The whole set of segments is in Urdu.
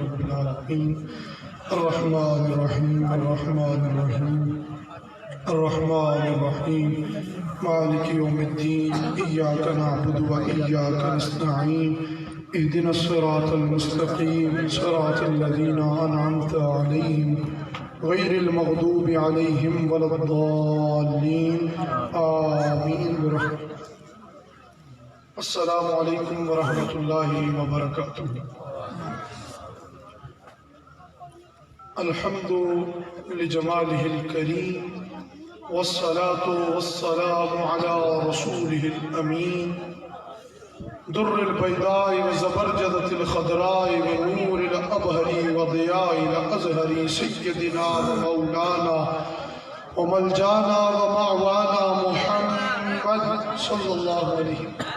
رب العالمين الرحمن الرحيم الرحمن الرحيم مالك يوم الدين إياك نعبد وإياك نستعين اهدنا الصراط المستقيم صراط الذين أنعمت عليهم غير المغضوب عليهم ولا الضالين آمين برحمة. السلام علیکم ورحمۃ اللہ وبرکاتہ. الحمد لجمالہ الکریم والصلاة والسلام على رسولہ الامین در البیضاء وزبرجدة الخضراء ونور الابہر وضیاء الازہر سیدنا ومولانا وملجانا ومعوانا محمد صلی اللہ علیہ وسلم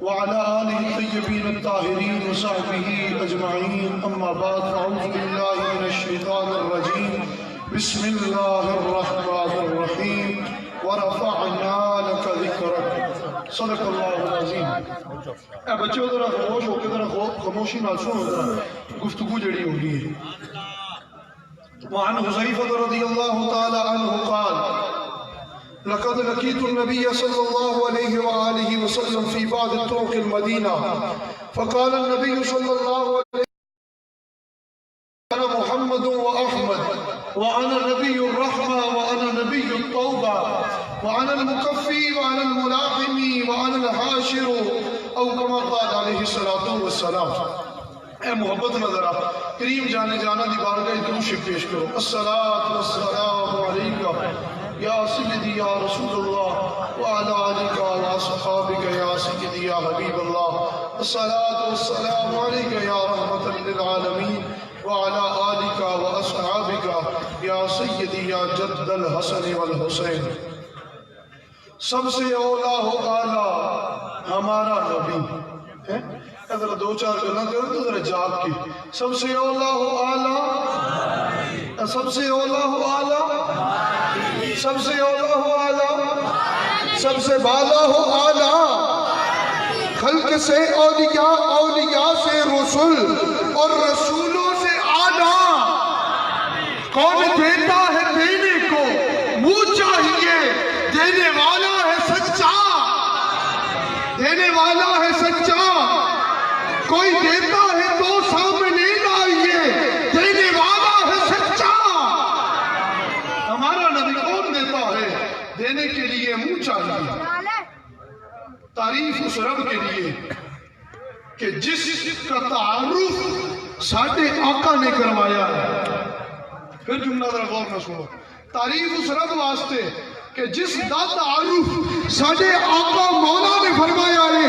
وعلى آله الطيبين الطاهرين وصحبه أجمعين. أما بعد فأعوذ بالله من الشيطان الرجيم. بسم الله الرحمن الرحيم. ورفعنا لك ذكرك. صدق الله العظيم. اے بچوں ذرا خاموش ہو کے ذرا خاموشی نال سنو ذرا گفتگو جڑی ہو رہی ہے. وعن حذیفہ رضی اللہ تعالی عنہ قال لقد لقيت النبي صلى الله عليه وآله وسلم في بعض طرق المدينة فقال النبي صلى الله عليه وسلم أنا محمد وأحمد وأنا نبي الرحمة وأنا نبي التوبة وأنا المكفي وأنا الملاحم وأنا الحاشر أو كما قال عليه الصلاة والسلام. اے محبت نظرہ کریم جانے جانا دی بارگاہ درود پیش کرو. الصلاة والسلام علیکہ یا سیدی یا رسول اللہ وعلى آلک وعلى صحابک یا سیدی یا حبیب اللہ. الصلاة والسلام علیکہ یا رحمت للعالمین وعلى آلک واصحابک یا سیدی یا جد الحسن والحسین. سب سے اولا ہو اعلیٰ ہمارا نبی. ذرا دو چار گلاں کرو تو ذرا جاگ کے. سب سے اولا ہو اعلیٰ، سب سے اولا ہو اعلیٰ، سب سے اولا ہو اعلیٰ، سب سے بالا ہو اعلیٰ. خلق سے اولیاء، اولیاء سے رسول اور رسولوں سے اعلیٰ. کون دیتا ہے دینے کو وہ چاہیے، دینے والا ہے سچا، دینے والا ہے سچا. کوئی دیتا ہے تو سامنے لائیے، دینے والا ہے سچا. ہمارا نبی کون دیتا ہے؟ دینے کے لیے منہ چاہیے. تعریف اس رب کے لیے کہ جس کا تعارف ساڈے آقا نے کروایا ہے. پھر جملہ ذرا غور نہ سنو. تعریف اس رب واسطے کہ جس دا تعارف ساڈے آقا مولا نے فرمایا ہے.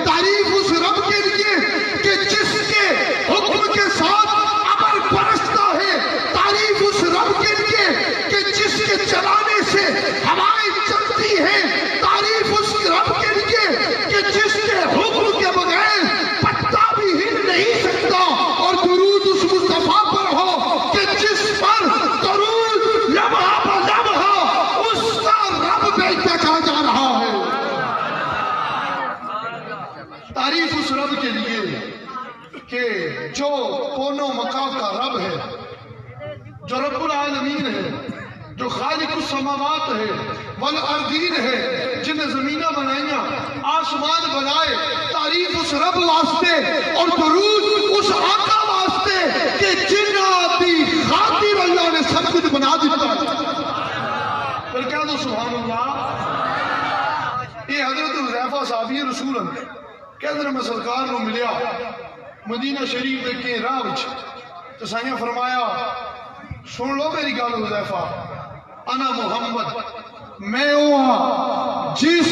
تعریف اس رب کے لیے کہ جس کے حکم کے ساتھ امر برستا ہے. تعریف اس رب کے لیے کہ جس کے چلانے سے ہوائیں چلتی ہیں. تعریف اس رب کے لیے کہ جس کے حکم کے بغیر پتا بھی ہل نہیں سکتا. اور درود اس مصطفیٰ پر ہو کہ جس پر درود لمحہ بہ لمحہ اس کا رب بیٹھا جا رہا ہے. تعریف اس رب کے لیے کہ جو کونوں مکان کا رب ہے، جو رب العالمین ہے، جو خالق السماوات ہے والارضین ہے، جن نے زمینہ بنائیاں، آسمان بنائے. تعریف اس رب واسطے اور درود اس آقا واسطے کہ جن آدھی خاطر اللہ نے سب کچھ بنا دیتا ہے. پھر کہہ دو سبحان اللہ. یہ حضرت حذیفہ صحابی رسول ہیں. کہ میں سرکار نو ملیا مدینہ شریف دے کے راہ وچ تو سائیں فرمایا سن لو میری گل حذیفہ، انا محمد میں ہوں جس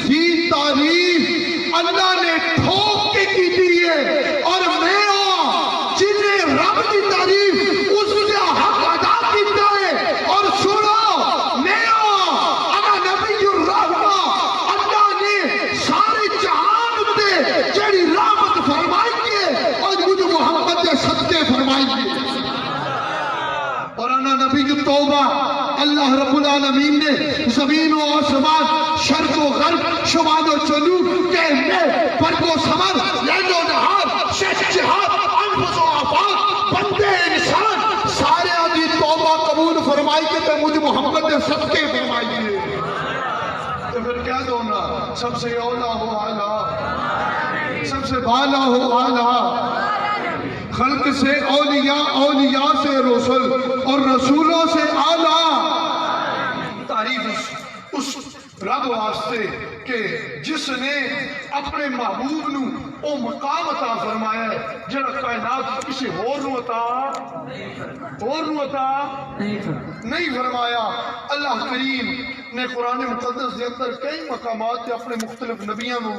دی تعریف اللہ نے ٹھوک کے کی ہے، اور میں ہوں جنہیں رب کی تعریف اس نے حق ادا کیتا ہے. اور سنو میں ہوں انا نبی الرحمہ، اللہ نے سارے جہان تے جڑی رحمت فرمائی ہے اور مجھے محمد کے صدقے فرمائی ہے. اور انا نبی التوبہ، اللہ رب العالمین نے زمین و آسمان، شرق و غرب، شمال و جنوب، کہنے، برگ و ثمر، لیل و نہار، شش جہاد، انفس و آفاق، فرمائی کہ مجھے محمد نے صدقے فرمائیے، تو پھر کہہ دو نا سب سے اولا ہو اعلیٰ، سب سے بالا ہو اعلیٰ، خلق سے اولیاء، اولیاء سے رسول اور رسولوں سے اعلیٰ۔ تعریف اس رب واسطے کہ جس نے اپنے محبوب نو او مقام عطا فرمایا ہے جڑا کائنات کسی اور نو عطا نہیں فرمایا۔ اللہ کریم نے قرآن مقدس کے اندر کئی مقامات سے اپنے مختلف نبیوں کو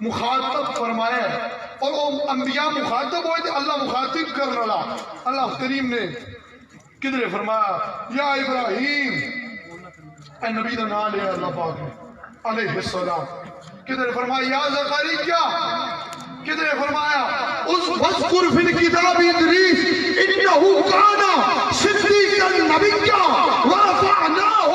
مخاطب فرمایا ہے، اور وہ انبیاء مخاطب ہوئے تھے، اللہ مخاطب کرنے والا۔ اللہ کریم نے کدھر فرمایا یا ابراہیم، اے نبی دا نام لیا اللہ پاک نے علیہ السلام، کدھر فرمایا یا زکریا، کدھر فرمایا اس وذکر فی الکتاب ادریس انہ کان صدیقا نبیا ورفعناہ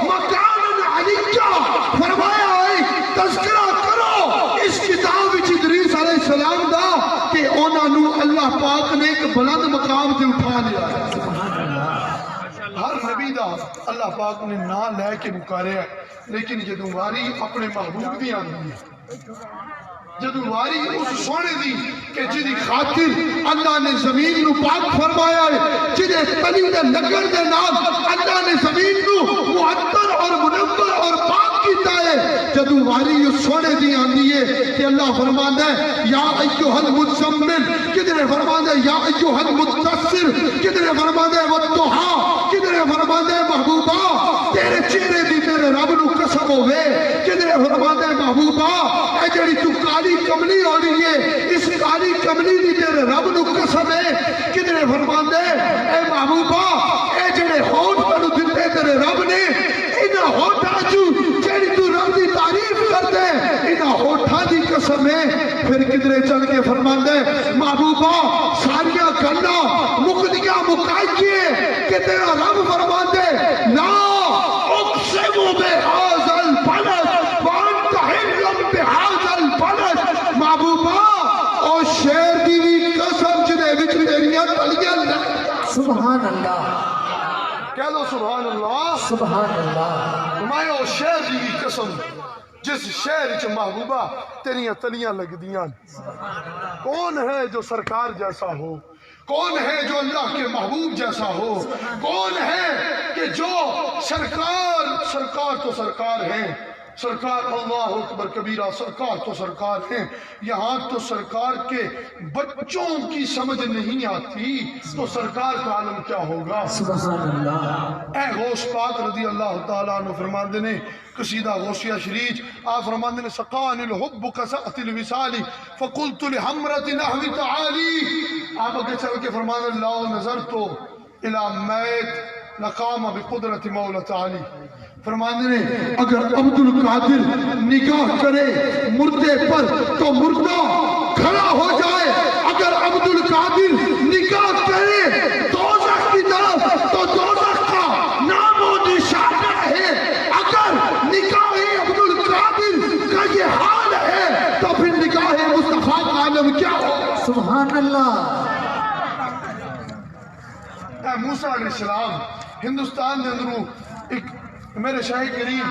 مکانا علیا۔ فرمایا ہے تذکرہ کرو اس کتاب وچ ادریس علیہ السلام دا کہ انہاں نو اللہ پاک نے ایک بلند مقام تے اٹھا لیا ہے۔ ہر نبی دا اللہ پاک نے نام لے کے پکاریا ہے، لیکن جدوں واری اپنے محبوب دی آندی ہے، جدوں واری اس سونے دی کہ جدی خاطر اللہ نے زمین نو پاک فرمایا ہے، جدے تلی دے لگن دے نام اللہ نے زمین نو معطر اور منور اور پاک کیتا ہے، جدوں واری اس سونے دی آندی ہے کہ اللہ فرماندا ہے یا ایھا المزمل، کدھر فرماندا ہے یا ایھا المدثر، کدھر فرماندا ہے والضحیٰ، کدھر فرماندا ہے محبوبہ تیرے چہرے دی تیرے رب نو قسم ہوے، کدھر فرماندا ہے محبوبہ اے جڑی تو کالی کملی ہو رہی ہے اس کالی کملی دی تیرے رب نو قسم ہے، کدھر فرماندا ہے اے محبوبہ اے جڑے ہونٹ تینو دتے تیرے رب نے انہاں ہونٹاں چوں جڑی تو رب دی تعریف کردے انہاں ہونٹاں دی قسم ہے۔ پھر کدھر چل کے فرماندا ہے محبوبہ ساریاں گلاں مکدیاں مکائیے کہ تیرا رب فرماندا ہے لا اقسم بہذا البلد وانت حل بہذا البلد، محبوبہ او شہر دی بھی قسم جدے وچ تیریاں تلیاں سبحان اللہ، کہہ دو سبحان اللہ، سبحان اللہ۔ میں او شہر دی بھی قسم جس شہر وچ محبوبہ تیریاں تلیاں لگ دیاں۔ کون ہے جو سرکار جیسا ہو، کون ہے جو اللہ کے محبوب جیسا ہو، کون ہے کہ جو سرکار تو سرکار ہیں، سرکار اللہ اکبر کبیرہ، سرکار تو سرکار ہیں، یہاں تو سرکار کے بچوں کی سمجھ نہیں آتی تو سرکار کا عالم کیا ہوگا۔ سبحان اللہ۔ اے غوث پاک رضی اللہ تعالیٰ عنہ فرماندے نے قصیدہ غوثیہ شریف آپ فرماندے نے سقان الحب کسأت الوصال فقلت لحمرت نحو تعالی، آپ اگے چل کے فرماندے لو نظرت الى میت لقام بقدرت مولا تعالی، فرماندے نے اگر عبد القادر نگاہ کرے مردے پر تو مردہ کھڑا ہو جائے، اگر عبد القادر نگاہ کرے دوزخ کی طرف تو دوزخ کا نام و نشان ہے، اگر نگاہ عبد القادر کا یہ حال ہے تو پھر نگاہ مصطفیٰ کا عالم کیا ہو۔ سبحان اللہ۔ اے موسیٰ علیہ السلام ہندوستان دے اندروں ایک میرے شیخ کریم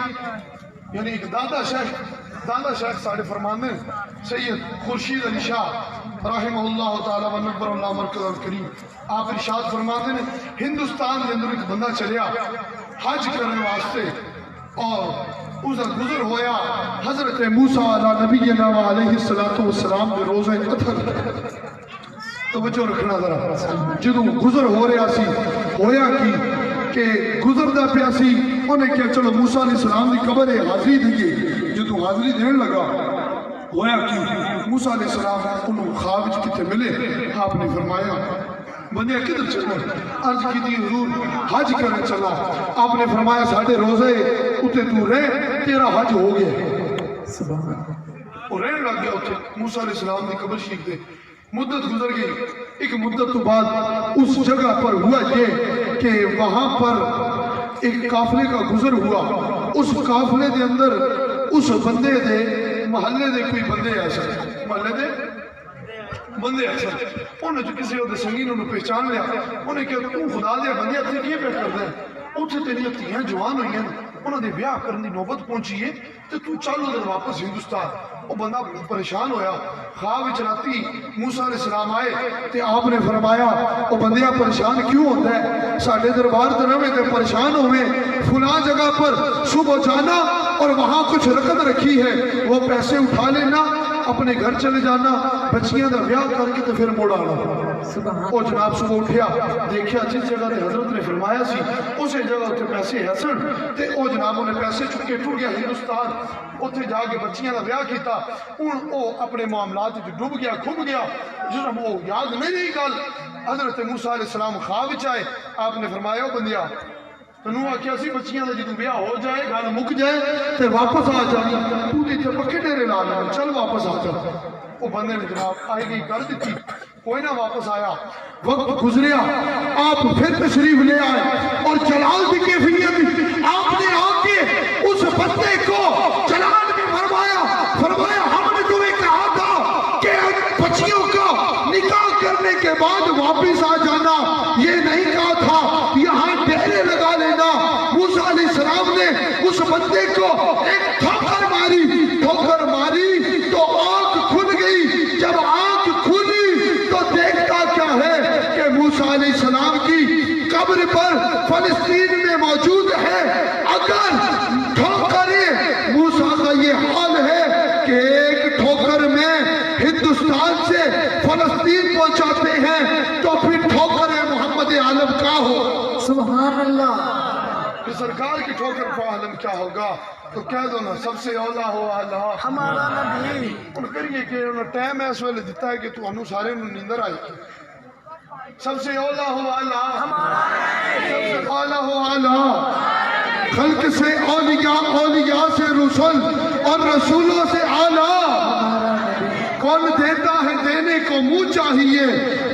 یعنی ایک دادا شیخ ساڑھے فرمانے سید خورشید علی شاہ رحمہ اللہ تعالیٰ و نبر اللہ مرکز الکریم، آپ ارشاد فرماتے ہیں ہندوستان کے اندر ایک بندہ چلیا حج کرنے واسطے اور اس گزر ہویا حضرت موسیٰ علیہ نبینا و علیہ السلام کے روزہ قطر۔ توجہ رکھنا ذرا، جدوں گزر ہو رہا سی ہویا کی کہ گزردہ پیاسی انہیں کیا چلو موسیٰ علیہ السلام دی قبر ہے حاضری دیئے، جدوں حاضری دین لگا ہویا کی موسیٰ علیہ السلام انہوں خواب وچ کتے ملے، آپ نے فرمایا بندے کدھر چلا، عرض کی دی حضور حج کرنے چلا، آپ نے فرمایا ساڑھے روزے اتے تو رہ تیرا حج ہو گیا۔ سبحان اللہ۔ اور رہنے لگ گیا اتے موسیٰ علیہ السلام دی قبر شریف دے، مدت گزر گئی، ایک مدت تو بعد اس جگہ پر ہوا یہ کہ وہاں پر ایک قافلے کا گزر ہوا، اس قافلے دے اندر اس بندے دے محلے دے کوئی بندے ایسا محلے دے بندے ایسا انہوں نے جو کسی ہوتے سنگین انہوں پہچان لیا، انہیں کہا تو خدا دیا بندے اپنے کیے پہ کر دیں، اتنے تیریاں دھیاں جوان ہوئی ہیں انہوں نے بیاہ کرنے دی نوبت پہنچی ہے تو چل ادھر واپس ہندوستان. وہ بندہ پریشان ہویا. خواب وچ راتی موسیٰ علیہ السلام آئے تے آپ نے فرمایا وہ بندیا پریشان کیوں ہوتا ہے؟ ساڈے دربار تے رہے تے پریشان ہوئے. فلاں جگہ پر صبح جانا اور وہاں کچھ رقم رکھی ہے وہ پیسے اٹھا لینا اپنے گھر چلے جانا بچیاں دا بیاہ کر کے تے پھر موڑ آنا. وہ جناب صبح اٹھیا دیکھیا جس جگہ تے حضرت نے فرمایا سی اسی جگہ تے پیسے ہسن تے وہ جناب نے پیسے چکے ٹر گیا ہندوستان. اتنے جا کے بچیاں دا بیاہ کیتا. ہن وہ اپنے معاملات وچ ڈوب گیا کھب گیا جس وہ یاد نہیں رہی گل. حضرت موسیٰ علیہ السلام خواب وچ آئے. آپ نے فرمایا او بندیا تنوں آخیا سی بچیاں دا جدوں بیاہ ہو جائے گل مک جائے تے واپس آ جائے تو تے پکے ڈیرے لا لے چل واپس آ جا. وہ بندے نے جناب آئی گئی کر دیتی کوئی نہ واپس آیا. وقت گزریا آپ پھر تشریف لے آئے اور جلال کی کیفیت آپ نے آ کے اس بندے کو جلال میں فرمایا ہم نے تمہیں کہا تھا کہ بچیوں کا نکاح کرنے کے بعد واپس آ جانا یہ نہیں کہا تھا یہاں ڈیرے لگا لینا. موسیٰ علیہ السلام نے اس بندے کو ایک ٹھوکر ماری تو آنکھ کھل گئی. جب آنکھ کھلی تو دیکھتا کیا ہے کہ موسیٰ علیہ السلام کی قبر پر فلسطین میں موجود ہے. اگر ٹھوکریں موسیٰ کا یہ حال ہے کہ ایک ٹھوکر میں ہندوستان سے فلسطین پہنچاتے ہیں تو پھر ٹھوکر محمد عالم کا ہو. سبحان اللہ. کہ سرکار کی ٹھوکر کا عالم کیا ہوگا تو کہہ دو نا سب سے اولا ہو اللہ ہمارا نبی. ان کریے کہ انہوں ٹائم اس ویلے دیتا ہے کہ تو انہوں سارے انہوں نیندر آئی. سب سے اولا ہو اللہ سب سے اولا ہو اللہ خلق سے اولیاء سے رسول اور رسولوں سے اعلیٰ. کون دیتا ہے دینے کو منہ چاہیے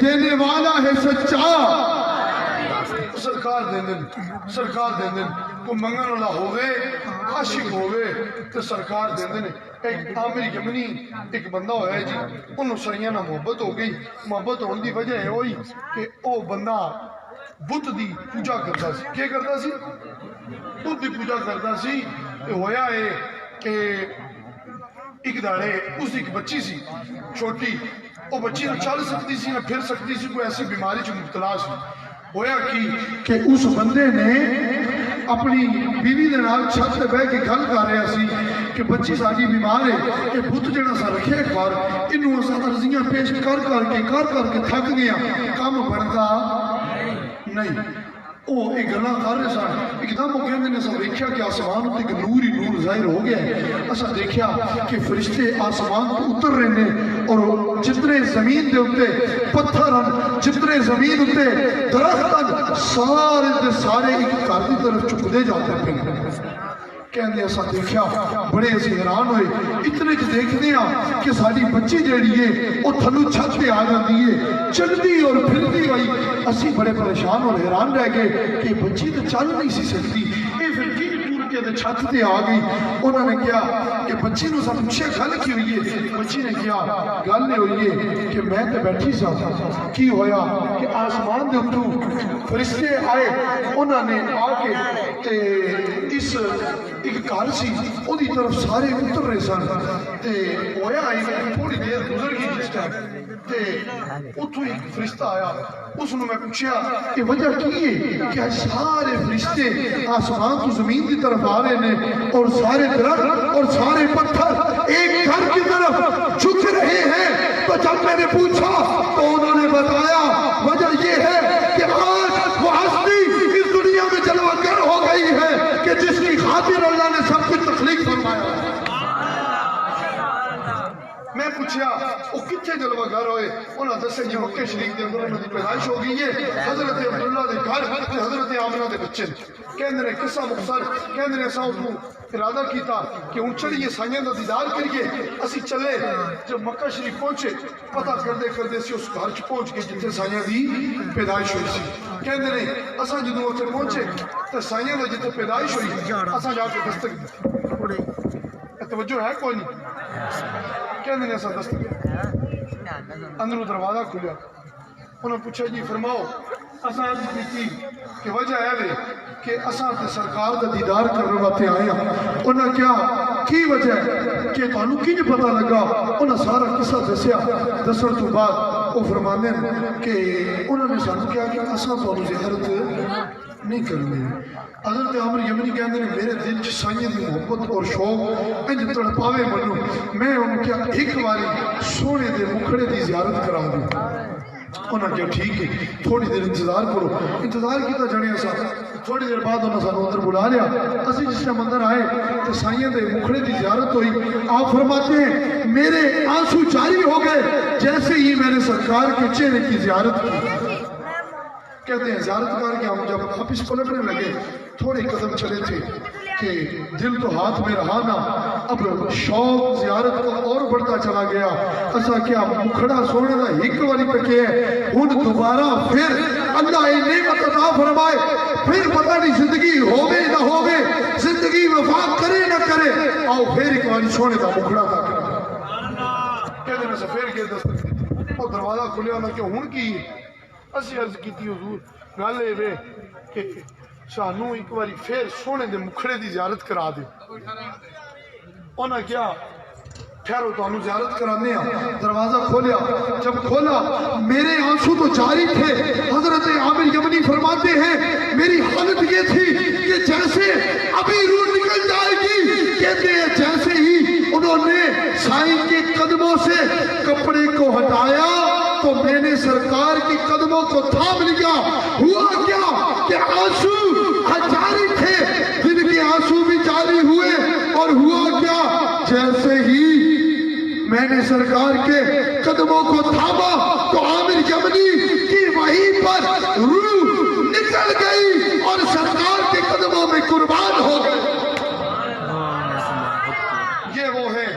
دینے والا ہے سچا. سرکار دیں دن کو منگن والا ہوئے عاشق ہوئے تو سرکار دیں دن. ایک عامر یمنی ایک بندہ ہویا جی انہوں سریاں نہ محبت ہو گئی. محبت ہونے دی وجہ ہے ہوئی کہ او بندہ بت دی پوجا کرتا سی. کیا کرتا سی؟ بت دی پوجا کرتا سی. ہویا ہے کہ ایک داڑے اس ایک بچی سی چھوٹی وہ بچی نہ چل سکتی سی نہ پھر سکتی سی کوئی ایسی بیماری جو مبتلا سی. ہویا کہ اس بندے نے اپنی بیوی دے نال چھت پہ بیٹھ کے گل کر رہا سی کہ بچی ساری بیمار ہے کہ بت جڑا سا رکھے گھر انہوں اساں عرضیاں پیش کر کے تھک گیا کام بنتا نہیں. وہ ایک گلاں کر رہے سن ایک دم وہ کہندے نے اساں دیکھیا کہ آسمان تے ایک نور ہی نور ظاہر ہو گیا ہے. اساں دیکھیا کہ فرشتے آسمان تو اتر رہے ہیں اور جتنے زمین دے اوتے پتھر ہیں جتنے زمین اوتے درخت ہیں سارے دے سارے ایک گھر دی طرف چکدے جاتے ہیں. کہندے اساں دیکھیا بڑے اسی حیران ہوئے اتنے چ دیکھدے ہاں کہ ساری بچی جیڑی ہے وہ تھلو چھت پہ آ جاتی ہے چلدی اور پھرتی ہوئی. اسی بڑے پریشان اور حیران رہ گئے کہ بچی تو چل نہیں سی سکتی یہ پھر کی ٹور کے چھت پہ آ گئی. انہوں نے کیا کہ بچی نو سب پوچھے گل کی ہوئی ہے. بچی نے کیا گل یہ ہوئی ہے کہ میں تے بیٹھی سا کی ہویا کہ آسمان دے اوپروں فرشتے آئے انہوں نے آ کے اس ایک گھر سی وہ دی طرف سارے اتر رہے سن تے ہویا ہے تھوڑی دیر گزر گئی جس ٹائم تے اتھوں ایک فرشتہ آیا. اس نے میں پوچھا کہ وجہ کی ہے کہ سارے فرشتے آسمان تو زمین کی طرف آ رہے ہیں اور سارے درخت اور سارے پتھر ایک گھر کی طرف جھک رہے ہیں. تو جب میں نے پوچھا تو انہوں نے بتایا وجہ یہ ہے کہ آج وہ ہستی اس دنیا میں جلوہ گر ہو گئی ہے کہ جس کی خاطر اللہ نے سب کچھ تخلیق فرمایا. میں پوچھا وہ کتنے جلوہ گھر ہوئے انہوں نے دسے یہ مکہ شریف دے اندر انہوں نے پیدائش ہو گئی ہے حضرت عبداللہ دے گھر حضرت آمنہ دے بچے. کہندے نے قصہ مختصر کہندے نے ساؤں کو ارادہ کیتا کہ ان چڑھیے سائیاں دا دیدار کریے. اسی چلے جب مکہ شریف پہنچے پتہ کردے سی اس گھر چ پہنچ کے جتنے سائیاں دی پیدائش ہوئی سی. کہندے نے اساں جدوں اوتھے پہنچے تے سائیاں دا جتنے پیدائش ہوئی اساں جا کے دستک دی. توجہ ہے کوئی نہیں. کہندے نے اساں دستک اندروں دروازہ کھلیا. انہوں نے پوچھا جی فرماؤ. اساں عرض کی کہ وجہ ہے کہ اساں تے سرکار دا دیدار کرنے واسطے آئے ہیں. انہاں کیا کی وجہ ہے کہ تانوں کی پتہ لگا؟ انہاں سارا قصہ دسیا. دسن تو بعد وہ فرمانے کہ انہوں نے سانوں کیا کہ اساں تانوں زیارت نہیں کرنی. حضرت عمر یمنی کہندے نے میرے دل چ سائیں دی محبت اور شوق انج تڑپاوے منو. میں انہوں کیا ایک باری سونے دے مکھڑے دی زیارت کرا دوں. انہوں نے کیا ٹھیک ہے تھوڑی دیر انتظار کرو. انتظار کیتا جانے ایسا. تھوڑی دیر بعد انہوں نے سانوں اندر بلا لیا. اسی جس ٹائم اندر آئے تو سائیں دے مکھڑے دی زیارت ہوئی. آپ فرماتے ہیں میرے آنسو جاری ہو گئے جیسے ہی میں نے سرکار کے چہرے کی زیارت کی. کہتے ہیں زیارت کر کے ہم جب واپس پلٹنے لگے تھوڑے قدم چلے تھے کہ دل تو ہاتھ میں رہا نہ. اب شوق زیارت کا اور بڑھتا چلا گیا. ایسا کیا مکھڑا سونے دا ایک واری پکے ہے ہن دوبارہ پھر اللہ نعمت عطا فرمائے پھر پتہ نہیں زندگی ہوے نہ ہوے زندگی وفا کرے نہ کرے آؤ پھر ایک واری سونے دا مکھڑا تھا کہتے ہیں سفیر کے دستک اور دروازہ کھلیا نہ کہ ہن کی اسی عرض کی تھی حضور گل اے کہ سانوں ایک باری پھر سونے دے مکھڑے دی زیارت کرا دے. انہاں کیا ٹھہرو تانوں زیارت کرانے ہیں. دروازہ کھولیا. جب کھولا میرے آنسو تو جاری تھے. حضرت عامر یمنی فرماتے ہیں میری حالت یہ تھی کہ جیسے ابھی روح نکل جائے گی. کہتے ہیں جیسے ہی انہوں نے سائیں کے قدموں سے کپڑے کو ہٹایا تو میں نے سرکار کی قدموں کو تھام لیا. ہوا کیا کہ آنسو جاری تھے دل کے آنسو بھی جاری ہوئے. اور ہوا کیا جیسے ہی میں نے سرکار کے قدموں کو تھاما تو عامر یمنی کی وہیں پر روح نکل گئی اور سرکار کے قدموں میں قربان ہو گئے. یہ وہ ہے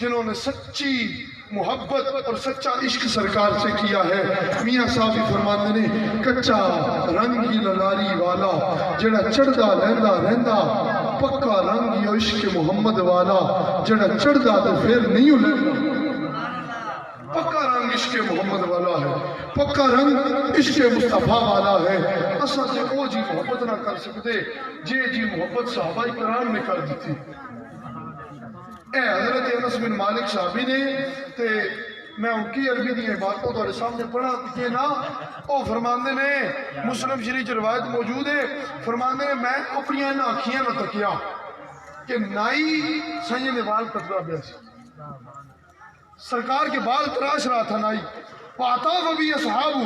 جنہوں نے سچی محبت اور سچا عشق سرکار سے کیا ہے. میاں صاحب بھی فرماتے نے کچا رنگی للاری والا جڑا چڑھدا لہندا رہندا پکا رنگ عشق محمد والا جڑا چڑھدا تو پھر نہیں لہندا. پکا رنگ عشق محمد والا ہے. پکا رنگ عشق مصطفیٰ والا ہے. اساں تے او جی محبت نہ کر سکتے جی محبت صحابہ کرام نے کر دیتی. اے حضرت انس بن مالک صحابی نے تے میں ان کی عربی دی باتوں تھوڑے سامنے پڑھا کہ نا او فرماندے نے مسلم شریف روایت موجود ہے. فرماندے نے میں اپنی آنکھیاں نہ تکیا کہ نائی سائیں نے بال کٹرا پیا سی. سرکار کے بال تراش رہا تھا نائی. پاتا وبی اصحاب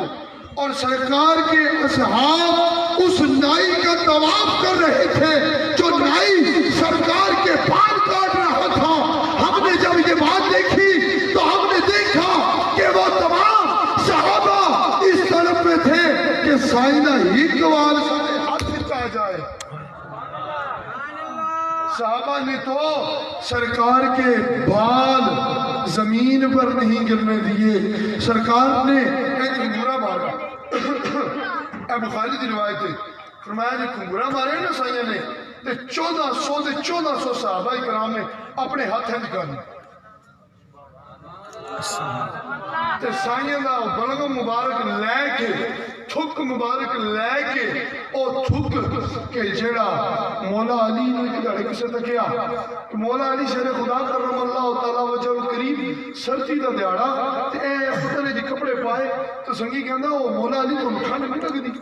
اور سرکار کے اصحاب اس نائی کا طواف کر رہے تھے جو نائی سرکار کے بال کاٹ رہا تھا. ہم نے جب یہ بات دیکھی تو ہم نے دیکھا کہ وہ تمام صحابہ اس طرف میں تھے کہ سائنہ ہی کوال سے ہاتھ پھٹا جائے. صحابہ نے تو سرکار کے بال زمین پر نہیں گرنے دیے. سرکار نے ایک کنگورا مارا. ابو خالد روایت ہے فرمایا جی کنگورا مارے نا سائیں نے 1400 صحابہ کرام نے اپنے ہاتھ ہنج کر سائیں دا بلغم مبارک لے کے تھک مبارک لے کے او تھک کہ جڑا مولا علی نے کدھڑے کسے تکیا مولا علی شیر خدا کرم اللہ تعالیٰ وجہ الکریم سردی دا دیاڑا تے اے پتہ نے جی کپڑے پائے تو سنگی کہندا او مولا علی تو ٹھنڈ نہیں لگدی.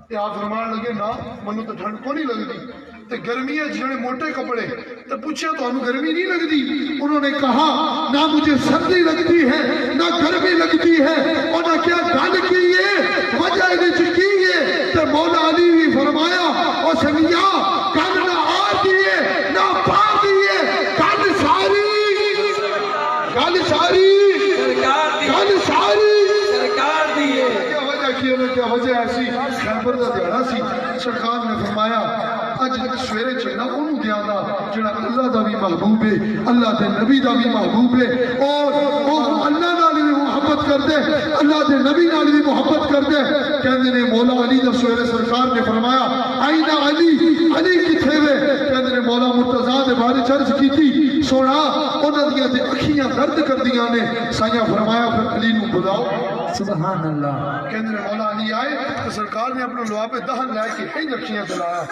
تے آپ فرمان لگے نا منو تو ٹھنڈ کو نہیں لگدی. تے گرمی ہے جڑے موٹے کپڑے تے پوچھا تو انہوں گرمی نہیں لگدی. انہوں نے کہا نہ مجھے سردی لگتی ہے نہ گرمی لگتی ہے. اور نہ کیا گل کی ہے وجہ وچ کی ہے تے مولا علی بھی فرمایا او سنگیا گل نہ آ دیے نہ پا دیے گل ساری سرکار دیے. کیا وجہ ایسی خیبر دا دیاڑا سی. سرکار نے فرمایا اج سویرے چلنا انہوں دیا دا جڑا اللہ دا بھی محبوب ہے اللہ دے نبی دا بھی محبوب ہے اور اللہ نال بھی محبت کر دے اللہ دے نبی نال بھی محبت کر دے. کہندے نے مولا علی دا سویرے سرکار نے فرمایا آئین علی کتھے وے. کہندے نے مولا مرتضیٰ دے بارے چرچ کیتی سونا انہاں دیاں تے اکھیاں درد کر دیاں نے. سائیں فرمایا پھر علی نو بلاؤ. سبحان اللہ کہندے نے مولا علی آئے تو سرکار نے اپنا لواب دہن لے کے ہی رکھیاں دلایا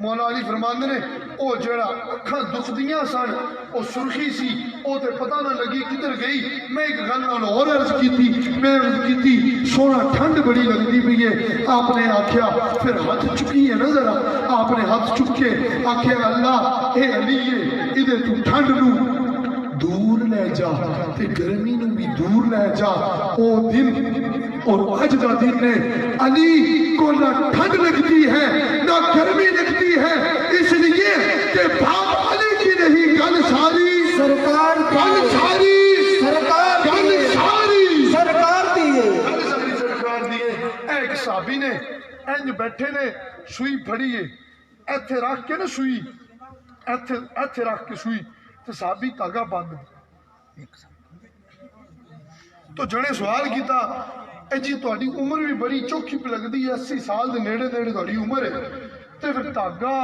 مولا علی فرماندے نے او جڑا اکھاں دکھدیاں سن او سرخی سی او تے پتہ نہ لگی کدھر گئی میں ایک گل نال اور عرض کیتی میں عرض کیتی سونا ٹھنڈ بڑی لگدی پئی ہے آپ نے آکھیا پھر ہاتھ چکی ہے نا ذرا آپ نے ہاتھ چک کے آکھیا اللہ اے علی ادھر تو ٹھنڈ نو دور لے جا تے گرمی نو بھی دور لے جا او دن اور آج دا دن نے علی کو نہ ٹھنڈ لگتی ہے نہ گرمی لگتی ہے اس لیے کہ باپ علی کی نہیں گل ساری سرکار گل ساری سرکار گل ساری سرکار دیے گل ساری سرکار دیے ایک صحابی نے انج بیٹھے نے سوئی پھڑی ہے ایتھے رکھ کے نا سوئی ایتھے رکھ کے سوئی تو صحابی تاگا بند تو جنے سوال کیتا اے جی تہاڈی عمر بھی بڑی چوکھی پہ لگدی ہے 80 سال دے نیڑے نیڑے تہاڈی عمر ہے تے پھر تاگا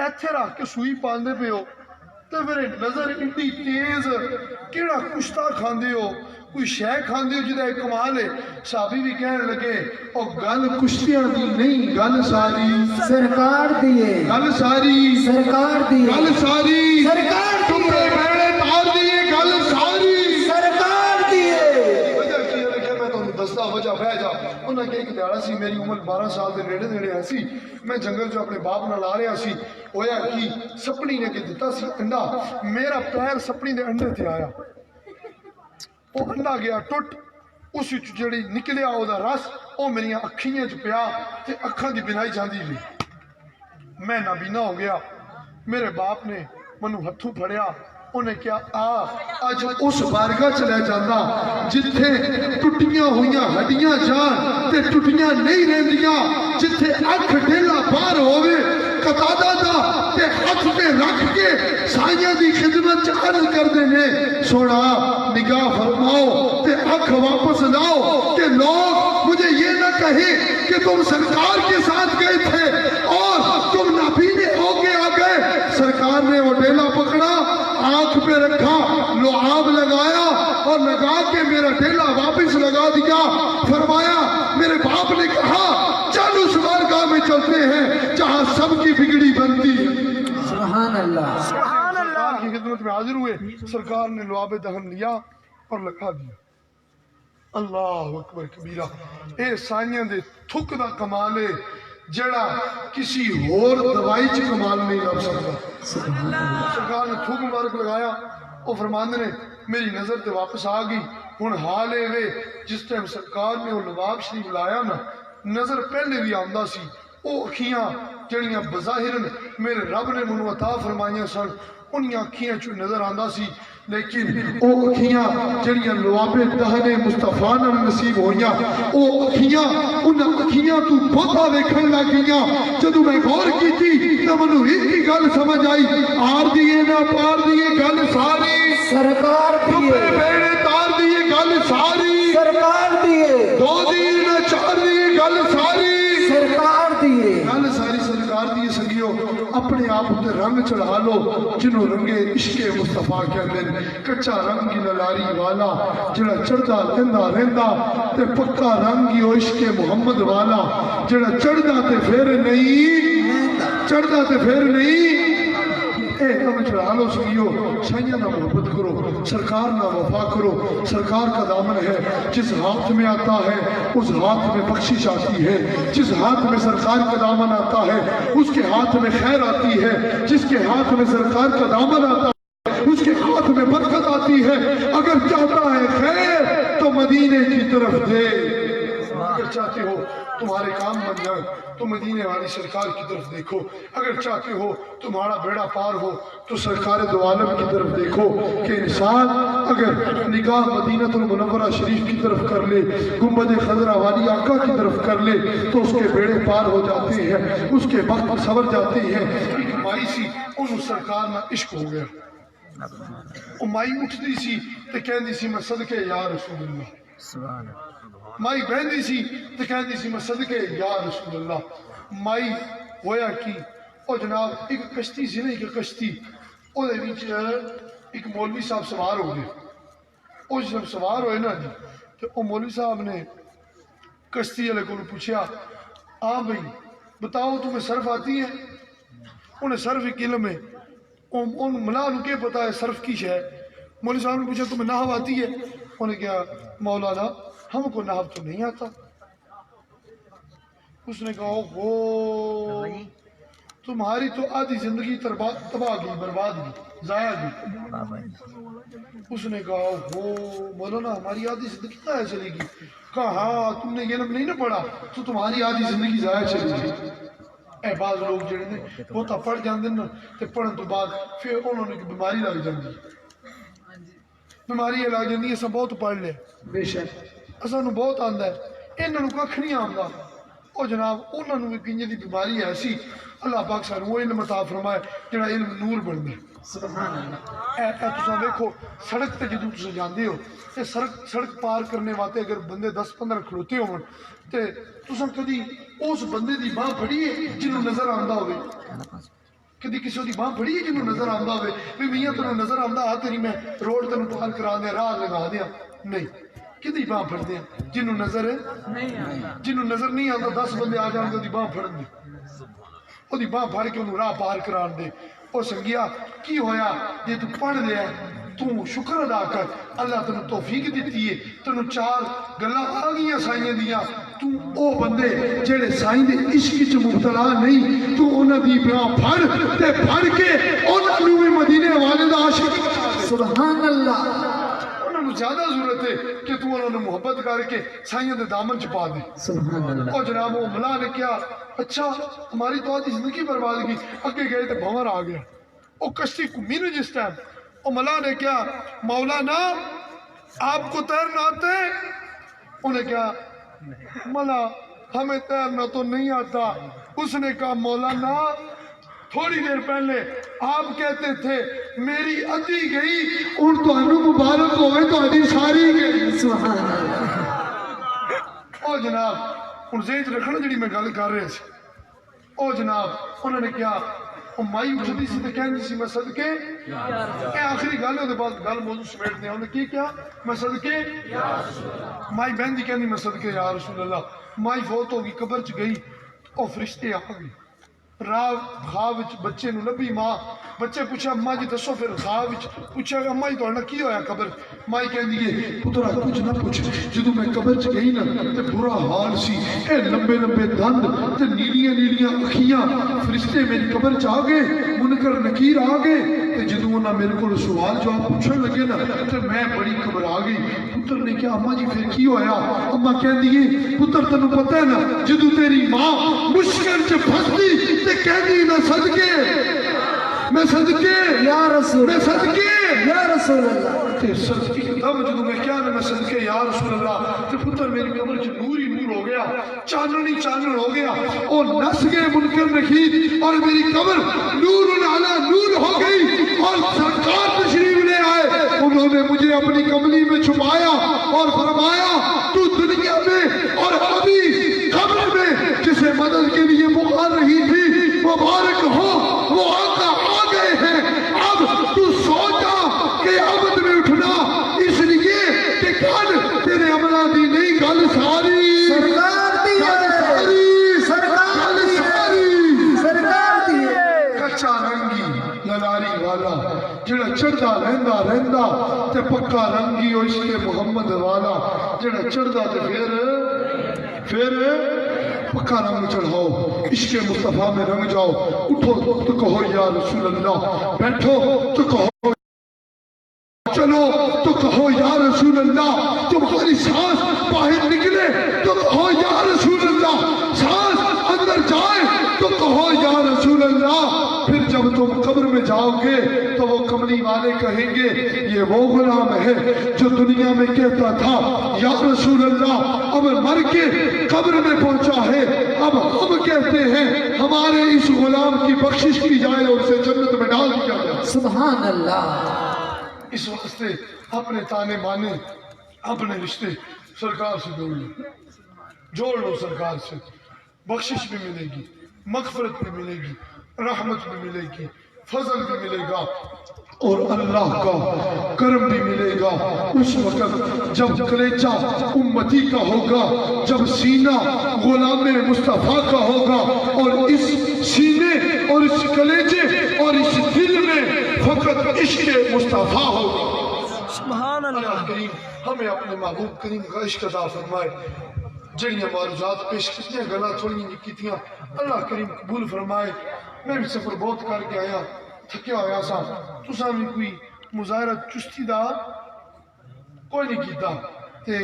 ایتھے رکھ کے سوئی پاندے پے ہو تے پھر نظر اتنی تیز کیڑا کشتا کھاندے ہو کوئی شے کھاندے ہو جدا ایک کمال ہے صحابی بھی کہنے لگے او گل کشتیاں دی نہیں گل ساری سرکار دیے گل ساری سرکار دیے گل ساری سرکار ٹپے بیڑے تار دیے گل ساری سرکار دیے وجہ کی ہے کہ میں تمہیں دستا وجہ بہ جا انہاں کہ ایک دیہڑا سی میری عمر 12 سال دے نیڑے نیڑے ایسی میں جنگل جو اپنے باپ نال آ رہا سی ہویا کی سپڑی نے کہ دیتا سی انڈا میرا پیر سپڑی دے انڈے تے آیا وہ انڈا گیا ٹوٹ اس جڑی نکلیا او دا رس او میری اکھیاں چ پیا تے اکھاں دی بنائی جاندی رہی میں نابینا ہو گیا میرے باپ نے منو ہتھوں پھڑیا انہیں کیا آج اس بارگاہ چلے جانا جتھے ٹٹیاں ہوئیاں ہڈیاں جان تے ٹٹیاں نہیں رہندیاں جتھے اکھ ڈھیلا باہر ہوئے قطادہ دا تے ہاتھ پہ رکھ کے سائیاں دی خدمت عرض کر دینے سونا نگاہ فرماؤ تے اکھ واپس لاؤ کہ لوگ مجھے یہ نہ کہیں کہ تم سرکار کے ساتھ گئے تھے اور تم نابینے ہو کے آ گئے سرکار نے وہ ڈیلا پکڑا آنکھ پہ رکھا لعاب لگایا اور لگا کے میرا ڈیلا واپس لگا دیا فرمایا میرے باپ نے کہا چل اس بارگاہ میں چلتے ہیں جہاں سب کی بگڑی بنتی ہے سبحان اللہ سرکار کی خدمت میں حاضر ہوئے سرکار نے لعاب دہن لیا اور لگا دیا اللہ اکبر کبیرہ اے سائیاں دے تھک دا کمال ہے جڑا کسی اور دوائی چ کمال نہیں لگ سکتا سرکار نے تھوک مبارک لگایا وہ فرماندے نے میری نظر تے واپس آ گئی ہن حال اے وے جس ٹائم سرکار نے وہ لباب شریف لایا نا نظر پہلے بھی آندا سی او اکھیاں جڑیاں بظاہرن میرے رب نے منو عطا فرمائیاں سن انہی اکھیاں چو نظر آندا سی لیکن او اکھیاں جڑیاں لواب دہن مصطفیٰ نال نصیب ہویاں او اکھیاں انہاں اکھیاں تو بہتا دیکھن لگ گئیاں جدو میں غور کیتی تے منو ایک ہی گل سمجھ آئی آر دیے نہ پار دیے گل ساری سرکار دیے بیڑے تار دیے گل ساری سرکار دیے دو دیے نہ چار دیے گل ساری سرکار دیے گل ساری سرکار دیے سنگیو اپنے آپ تے رنگ چڑھا لو جنہوں رنگے عشق مصطفیٰ کہتے ہیں کچا رنگ کی للاری والا جڑا چڑھدا لیندا رہندا تے پکا رنگ ہی عشق محمد والا جڑا چڑھدا تے پھر نہیں چڑھدا تے پھر نہیں اے رنگ چڑھا لو سنگیو سائیاں نہ محبت کرو سرکار نہ وفا کرو سرکار کا دامن ہے جس ہاتھ میں آتا ہے اس ہاتھ میں بخشش آتی ہے جس ہاتھ میں سرکار کا دامن آتا ہے اس کے ہاتھ میں خیر آتی ہے جس کے ہاتھ میں سرکار کا دامن آتا ہے اس کے ہاتھ میں برکت آتی ہے اگر چاہتا ہے خیر تو مدینے کی طرف دے اگر چاہتے ہو تمہارے کام بن جائے تو مدینے والی سرکار کی طرف دیکھو اگر چاہتے ہو تمہارا بیڑا پار ہو تو سرکار دو عالم کی طرف دیکھو کہ انسان اگر نگاہ مدینہ المنورہ شریف کی طرف کر لے گنبد خضرا والی آقا کی طرف کر لے تو اس کے بیڑے پار ہو جاتے ہیں اس کے وقت سور جاتے ہیں ایک مائی سی ان سرکار میں عشق ہو گیا وہ مائی اٹھتی سی تو کہندی سی میں صدقے یا رسول اللہ مائی بہندی سی تو کہندی سی میں صدقے یا رسول اللہ مائی ہویا کی او جناب ایک کشتی سی نہیں کہ کشتی او دے بیچ ایک مولوی صاحب سوار ہو گئے او جب سوار ہوئے نا جی تو وہ مولوی صاحب نے کشتی والے کو پوچھا ہاں بھائی بتاؤ تمہیں صرف آتی ہے؟ انہیں صرف ایک علم ہے، ان ملا نو کیا پتا ہے صرف کی شے؟ مولوی صاحب نے پوچھا تمہیں نحو آتی ہے؟ انہیں کہا مولانا ہم کو نحو تو نہیں آتا۔ اس نے کہا اوہو تمہاری تو آدھی زندگی تباہ گئی، برباد گئی، ضائع گئی۔ اس نے کہا اوہو مولانا ہماری آدھی زندگی ضائع چلے گی؟ کہا ہاں تم نے علم نہیں نہ پڑھا تو تمہاری آدھی زندگی ضائع چلے گی۔ اے بعض لوگ جڑے نے وہ تو پڑھ جاندے نا تے پڑھن تو بعد پھر انہوں نے بیماری لگ جاندی، بیماری لگ جاندی۔ اساں بہت پڑھ لے بے شک اساں نو بہت آندا ہے، انہاں نو ککھ نہیں آندا۔ او جناب انہاں نو کنجے دی بیماری ایسی اللہ پاک سانو وہ علم عطا فرمائے جڑا علم نور بن دے۔ سبحان اللہ۔ اے تساں دیکھو سڑک تے جدوں تساں جاندے ہو تے سڑک پار کرنے واسطے اگر بندے 10-15 کھلوتے ہون تے تساں کدی اس بندے دی باہ پھڑی ہے جنوں نظر آندا ہوئے؟ کدی کسی دی باہ پھڑی ہے جنوں نظر آندا ہوئے بھی میاں تینوں نظر آندا آ تیری میں روڈ تینوں پار کرا دیا، راہ لگا دیا؟ نہیں، کدی باہ پھڑ دیا جنوں نظر ہے جنوں نظر نہیں آندا 10 بندے آ جان دی باہ پھڑن دے، وہ دی باہ پھڑ کے انہوں راہ پار کران دے۔ او سنگیا کی ہویا جے تو پڑھ لیا تو شکر ادا کر، اللہ تینوں توفیق دیتی ہے، تینوں 4 گلاں آ گئیاں سائیاں دیاں، تو او بندے جڑے سائیں دے عشق وچ مبتلا نہیں تو انہاں دی باہ پھڑ تے پھڑ کے انہاں نوں بھی مدینے والے دا عاشق بنا دے۔ سبحان اللہ۔ انہاں نوں زیادہ ضرورت ہے کہ تو انہاں نوں محبت کر کے سائیاں دے دامن چ پا دے۔ سبحان اللہ۔ اور جناب وہ ملا نے کیا اچھا ہماری تو آدھی زندگی برباد کی، اگے گئے تو بھنور آ گیا، وہ کشتی گھمی نہیں جس ٹائم۔ وہ ملا نے کیا مولانا آپ کو تیرنا آتا ہے؟ انہیں کیا ملا ہمیں تیرنا تو نہیں آتا۔ اس نے کہا مولانا تھوڑی دیر پہلے آپ کہتے تھے میری ادھی گئی، ان تو انو مبارک ہوئے تو ادھی ساری گئی۔ سبحان اللہ۔ او جناب ان زیج رکھنا جڑی میں گل کر رہے سے، او جناب انہوں نے کیا مائی اٹھتی سی تے کہندی سی میں صدقے اے آخری گل ہے، بعد گل موضوع سمیٹ دیا انہوں نے کیا میں صدقے مائی بہن دی کہندی میں صدقے یا رسول اللہ۔ مائی فوت ہو گئی، قبر چ گئی، او فرشتے آ گئے راہ خواب وچ بچے نو لبھی ماں، بچے پوچھا اماں جی دسو، پھر خواب وچ پوچھا اماں جی تہاڈا کی ہویا قبر؟ مائی کہندی ہے پترا کچھ نہ پوچھ، جدوں میں قبر چ گئی نا تے برا حال سی، اے لمبے لمبے دند تے نیلیاں نیلیاں اکھیاں، فرشتے میری قبر چ آ گئے، منکر نکیر آ گئے تے جدوں انہاں میرے کول سوال جواب پوچھن لگے نا تے میں بڑی گھبرا گئی۔ پتر نے کہا اماں جی پھر کی ہویا؟ اماں کہندی ہے پتر تینوں پتہ ہے نا جدوں تیری ماں مشکل چ پھسدی تے کہندی میں صدقے میں صدقے یا رسول میں صدقے یا رسول اللہ۔ تے صدقے تب جدوں میں کیا میں صدقے یا رسول اللہ تے پتر میری قبر چ نور ہی نور ہو گیا، چاننی چانن ہو گیا، اور نس گئے منکر نکیر اور میری قبر نور علی نور ہو گئی، اور سرکار تشریف لے آئے، انہوں نے مجھے اپنی کملی میں چھپایا اور فرمایا تو دنیا میں اور ابھی قبر میں جسے مدد کے لیے پکار رہی تھی مبارک ہو وہ آقا آ گئے ہیں، اب تو سوچا کہ عبد میں اٹھنا اس لیے کہ کل تیرے عملہ دی نہیں گل ساری سرکار دی ہے، سرکار دی ہے، سرکار دی ہے۔ کچا رنگی للاری والا جڑا چڑھدا رہندا رہندا تے پکا رنگی او عشق محمد والا جڑا چڑھدا تے پھر پکا رنگ چڑھاؤ، عشق مصطفیٰ میں رنگ جاؤ، اٹھو تو کہو یا رسول اللہ، بیٹھو تو کہو، چلو تو کہو یا رسول اللہ، تمہاری سانس باہر نکلے تو کہو یا رسول اللہ، سانس اندر جائے تو کہو یا رسول اللہ۔ پھر جب تم قبر میں جاؤ گے تو وہ کملی والے کہیں گے یہ وہ غلام ہے جو دنیا میں کہتا تھا یا رسول اللہ، اب مر کے قبر میں پہنچا ہے، اب ہم کہتے ہیں ہمارے اس غلام کی بخشش کی جائے اور اسے جنت میں ڈال دیا جائے۔ سبحان اللہ۔ اس واسطے اپنے تانے بانے اپنے رشتے سرکار سے جوڑ لو سرکار سے، بخشش بھی ملے گی، مغفرت بھی ملے گی، رحمت بھی ملے گی، فضل بھی ملے گا۔ اور اللہ کا کرم بھی ملے گا اس وقت جب کلیجہ امتی کا ہوگا، جب سینہ غلام مصطفیٰ کا ہوگا، اور اس سینے اور اس کلیجے اور اس دل میں فقط عشق مصطفیٰ ہوگا۔ سبحان اللہ۔ اللہ کریم ہمیں اپنے محبوب کریم کا عشق عطا فرمائے۔ جڑیاں معروضات پیش کتنی گلا تھوڑی نکیتیاں اللہ کریم قبول فرمائے۔ میں بھی سفر بہت کر کے آیا، تھکیا ہویا سا، تساں بھی کوئی مظاہرہ چستی دا کوئی نہیں کیتا تے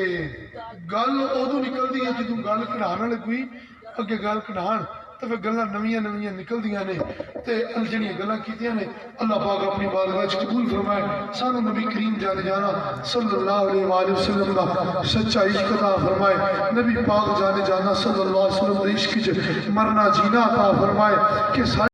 گل ادو نکل دی ہے جدوں گل کڑھانا لگوئی اگے گل کڑھان تے پھر گلاں نویاں نویاں نکل دیاں نے تے جڑیاں گلاں کیتیاں نے اللہ پاک اپنی بارگاہ وچ قبول فرمائے۔ سانو نبی کریم جانے جانا صلی اللہ علیہ وآلہ وسلم دا سچا عشق عطا فرمائے، نبی پاک جانے جانا صلی اللہ علیہ وسلم دے عشق وچ مرنا جینا عطا فرمائے کہ